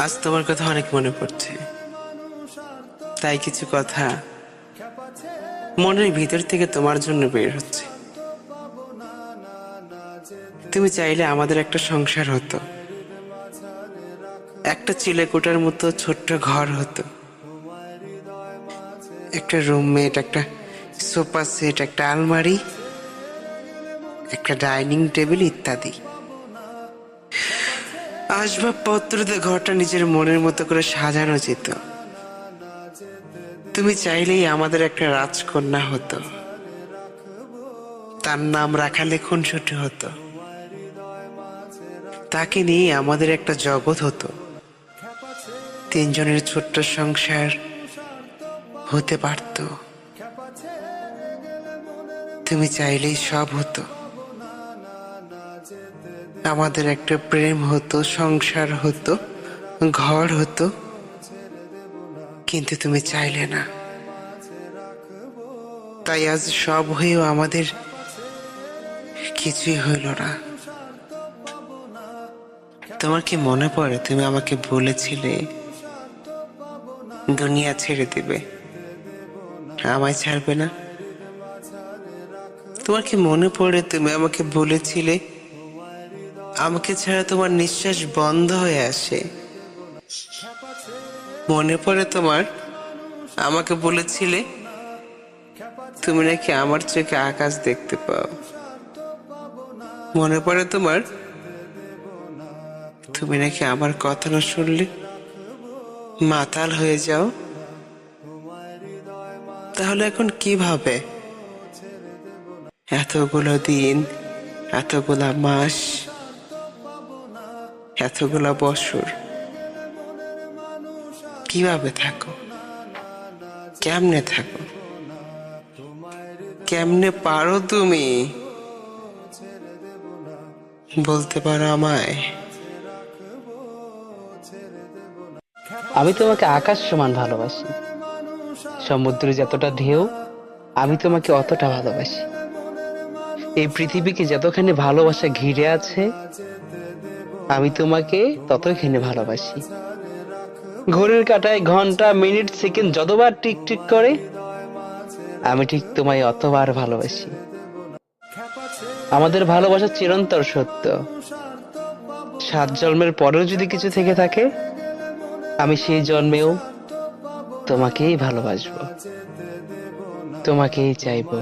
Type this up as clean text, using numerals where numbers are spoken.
আজ তোমার কথা অনেক মনে পড়ছে, তাই কিছু কথা মনের ভিতর থেকে তোমার জন্য বের হচ্ছে। তুমি চাইলে আমাদের একটা সংসার হতো, একটা চিলেকোঠার মতো ছোট্ট ঘর হতো, একটা রুমমেট, একটা সোফা সেট, একটা আলমারি, একটা ডাইনিং টেবিল ইত্যাদি আসবাবপত্রতে ঘরটা নিজের মনের মতো করে সাজানো যেত। তুমি চাইলেই আমাদের একটা রাজকন্যা হতো, তার নাম রাখালে খুনসুটি হতো, তাকে নিয়ে আমাদের একটা জগৎ হতো। তিনজনের ছোট্ট সংসার হতে পারত। তুমি চাইলেই সব হতো, আমাদের একটা প্রেম হতো, সংসার হতো, ঘর হতো, কিন্তু তুমি চাইলে না। তাই আজ সব হয়েও আমাদের কিছুই হইল না। তোমার কি মনে পড়ে তুমি আমাকে বলেছিলে দুনিয়া ছেড়ে দিবে, আমায় ছাড়বে না? তোমার কি মনে পড়ে তুমি আমাকে বলেছিলে আমাকে ছাড়া তোমার নিঃশ্বাস বন্ধ হয়ে আসে? মনে পড়ে তোমার আমাকে বলেছিলে তুমি নাকি আমার চোখে আকাশ দেখতে পাও? মনে পড়ে তোমার তুমি নাকি আমার কথা না শুনলে মাতাল হয়ে যাও? তাহলে এখন কিভাবে এতগুলো দিন, এতগুলা মাস, এতগুলা বছর কিভাবে থাকো? কেমনে থাকো? কেমনে পারো তুমি? বলতে পারো আমায়? আমি তোমাকে আকাশ সমান ভালোবাসি। সমুদ্রে যতটা ঢেউ, আমি তোমাকে অতটা ভালোবাসি। এই পৃথিবীকে যতখানি ভালোবাসা ঘিরে আছে, আমি তোমাকে ততখানি ভালোবাসি। ঘড়ির কাঁটায় ঘন্টা, মিনিট, সেকেন্ড যতবার টিক টিক করে, আমি ঠিক তোমায় অতবার ভালোবাসি। আমাদের ভালোবাসা চিরন্তর সত্য। 7 জন্মের পরেও যদি কিছু থেকে থাকে, আমি সেই জন্মেও তোমাকেই ভালোবাসবো, তোমাকেই চাইবো।